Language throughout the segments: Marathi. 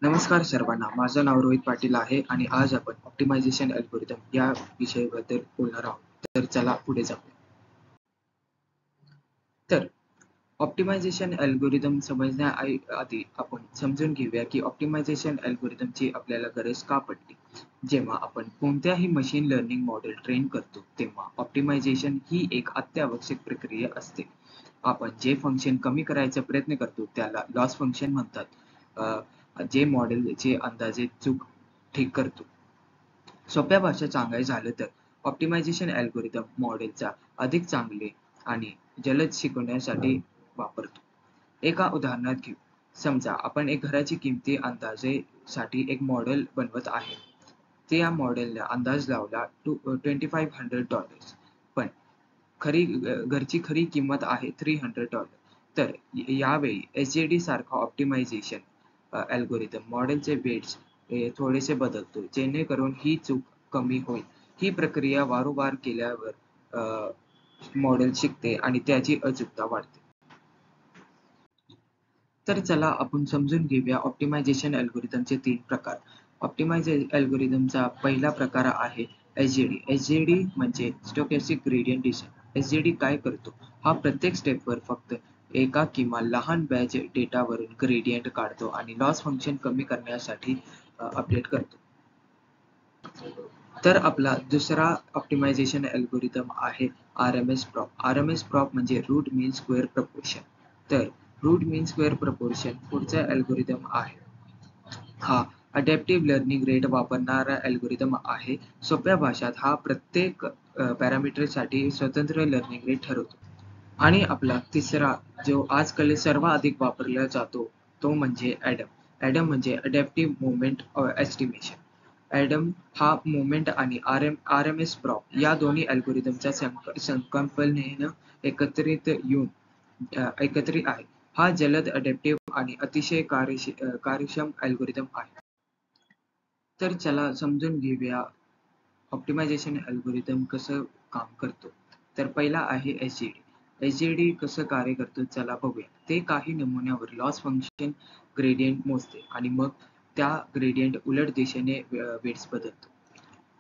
नमस्कार सर्वांना, माझं नाव रोहित पाटील आहे आणि आज आपण ऑप्टिमायझेशन अल्गोरिदम या विषयाबद्दल बोलणार आहोत. तर चला पुढे जाऊया. तर ऑप्टिमायझेशन अल्गोरिदम समजण्याआधी आपण समजून घेऊया की ऑप्टिमायझेशन अल्गोरिदमची आपल्याला गरज का पडली. जेव्हा आपण कोणत्याही मशीन लर्निंग मॉडेल ट्रेन करतो, तेव्हा ऑप्टिमायझेशन ही एक अत्यावश्यक प्रक्रिया असते. आपण जे फंक्शन कमी करायचा प्रयत्न करतो त्याला लॉस फंक्शन म्हणतात. जे मॉडेलचे अंदाजे चूक ठीक करतो. सोप्या भाषेत सांगायचं झालं तर ऑप्टिमायझेशन अल्गोरिदम मॉडेलचा अधिक चांगले आणि जलद शिकवण्यासाठी वापरतो. एका उदाहरणात घेऊ. समजा आपण एक घराची किंमती अंदाजेसाठी एक मॉडेल बनवत आहे. त्या मॉडेलला अंदाज लावला $2500 पण घरची खरी किंमत आहे $300. तर यावेळी एच-डी सारखा ऑप्टिमायझेशन अल्गोरिदम मॉडेलचे वेट्स थोडेसे बदलतो, जेणेकरून ही चूक कमी होईल. ही प्रक्रिया वारंवार केल्यावर मॉडेल शिकते आणि त्याची अचूकता वाढते. तर चला आपण समजून घेऊया ऑप्टिमायझेशन अल्गोरिदमचे 3 प्रकार. अल्गोरिदमचा पहिला प्रकार आहे एस-जी-डी. एस-जी-डी म्हणजे स्टोकॅस्टिक ग्रेडियंट डिसेंट. एस-जी-डी काय करतो? हा प्रत्येक स्टेपवर फक्त एका किंवा लहान बॅच डेटावरून ग्रेडियंट काढतो आणि लॉस फंक्शन कमी करण्यासाठी अपडेट करतो. तर आपला दुसरा ऑप्टिमायझेशन अल्गोरिदम आहे आर-एम-एस-प्रॉप. आर-एम-एस-प्रॉप म्हणजे रूट मीन स्क्वेअर प्रपोर्शन. तर रूट मीन स्क्वेअर प्रपोर्शन पुढचा अल्गोरिदम आहे. हा अडॅप्टिव्ह लर्निंग रेट वापरणारा अल्गोरिदम आहे. सोप्या भाषेत हा प्रत्येक पॅरामीटरसाठी स्वतंत्र लर्निंग रेट ठरवतो. आणि आपला तिसरा जो आजकाल सर्वाधिक वापरला जातो तो म्हणजे ॲडम. ॲडम म्हणजे अडॅप्टिव्ह मोमेंट एस्टिमेशन. ॲडम हा मोमेंट आणि आर-एम-एस प्रॉप या दोन्ही अल्गोरिदमच्या संकल्पनेनं एकत्रित आहे. हा जलद, अडॅप्टिव्ह आणि अतिशय कार्यक्षम अल्गोरिदम आहे. तर चला समजून घेऊया ऑप्टिमायझेशन अल्गोरिदम कसं काम करतो. तर पहिला आहे एस-जी-डी. एस-जी-डी कसं कार्य करतं चला बघूया. ते काही नमुन्यावर लॉस फंक्शन ग्रेडियंट मोजते आणि मग त्या ग्रेडियंट उलट दिशेने वेट्स बदलतो.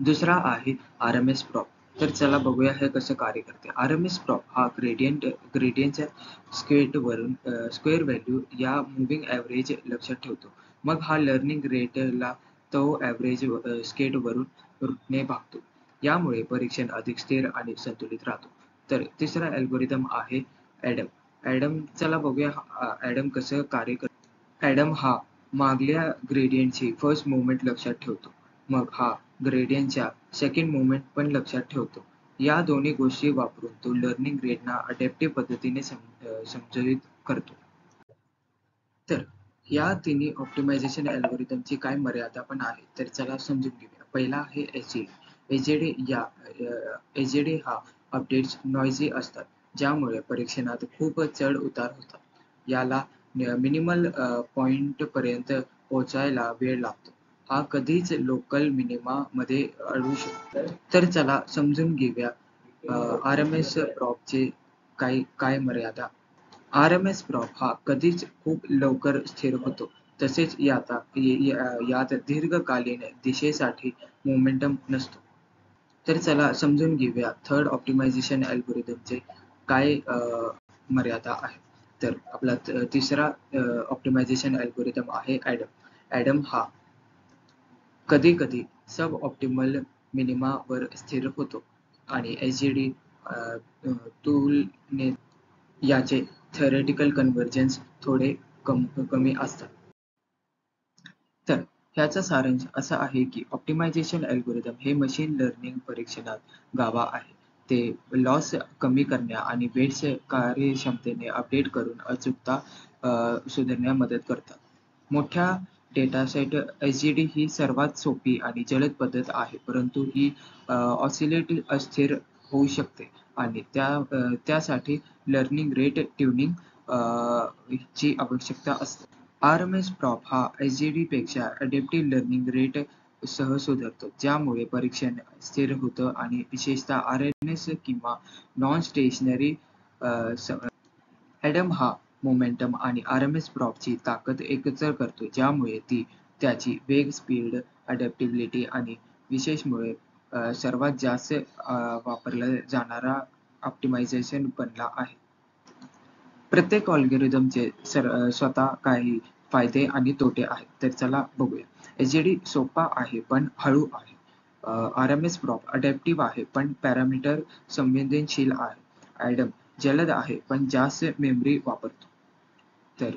दुसरा आहे आर-एम-एस प्रॉप. तर चला बघूया हे कसं कार्य करते. आर-एम-एस प्रॉप हा ग्रेडियंटच्या स्क्वेअर व्हॅल्यू या मूव्हिंग एव्हरेज लक्षात ठेवतो. मग हा लर्निंग रेटला तो एव्हरेज स्केटवरून रूटने भागतो. यामुळे परीक्षण अधिक स्थिर आणि संतुलित राहतो. तर तिसरा अल्गोरिदम आहे ॲडम. चला बघूया ॲडम कसं कार्य करतं. ॲडम हा मागल्या ग्रेडियंटची फर्स्ट मूव्हमेंट लक्षात ठेवतो. मग हा ग्रेडियंटच्या सेकंड मूव्हमेंट पण लक्षात ठेवतो. या दोन्ही गोष्टी वापरून तो लर्निंग रेटना अडॅप्टिव्ह पद्धतीने समजोजित करतो. तर या तिन्ही ऑप्टिमायझेशन अल्गोरिदमची काय मर्यादा पण आहे. तर चला समजून घेऊया. पहिला आहे एच-जी-डी. एच-जी-डी हा अपडेट्स नॉइजी असतात, ज्यामुळे परीक्षणात खूप चढ-उतार होतात. याला मिनिमल पॉइंटपर्यंत पोहोचायला वेळ लागतो. हा कधीच लोकल मिनिमामध्ये अडवू शकतो. तर चला समजून घेऊया आर-एम-एस प्रॉपचे काय मर्यादा. आर-एम-एस प्रॉप हा कधीच खूप लवकर स्थिर होतो. तसेच यात दीर्घकालीन दिशेसाठी मोमेंटम नसतो. तर चला समजून घेऊया थर्ड ऑप्टिमायझेशन अल्गोरिदमचे काय मर्यादा आहे. तर आपला तिसरा ऑप्टिमायझेशन अल्गोरिदम आहे ॲडम. ॲडम हा कधी-कधी सब ऑप्टिमल मिनिमावर स्थिर होतो आणि एच-जी-डी तुलनेत याचे थेरटिकल कन्व्हर्जन्स थोडे कमी असतात. तर ह्याचा सारांश असा आहे की ऑप्टिमायझेशन अल्गोरिदम हे मशीन लर्निंग परीक्षणात गाभा आहे. ते लॉस कमी करण्या आणि वेट्स कार्यक्षमतेने अपडेट करून अचूकता सुधारण्यास मदत करतात. मोठ्या डेटासेट एच-जी-डी ही सर्वात सोपी आणि जलद पद्धत आहे, परंतु ही ऑसिलेट अस्थिर होऊ शकते आणि त्यासाठी लर्निंग रेट ट्यूनिंग ची आवश्यकता असते. आर-एम-एस प्रॉप हा एच-जी-डीपेक्षा अडॅप्टिव्ह लर्निंग रेट सह सुधारतो, ज्यामुळे परीक्षण स्थिर होतं आणि विशेषतः आर-एन-एस किंवा नॉन-स्टेशनरी ॲडम हा मोमेंटम आणि आर-एम-एस प्रॉपची ताकद एकत्र करतो, ज्यामुळे ती त्याची वेग, स्पीड, अडॅप्टिबिलिटी आणि विशेषमुळे सर्वात जास्त वापरला जाणारा ऑप्टिमायझेशन बनला आहे. प्रत्येक अल्गोरिदमचे स्वतः काही फायदे आणि तोटे आहेत. तर चला बघूया. एचडीडी सोपा आहे पण हळू आहे. आरएमएस प्रॉप अडॅप्टिव्ह आहे पण पॅरामीटर संवेदनशील आहे. ॲडम जलद आहे पण जास्त मेमरी वापरतो. तर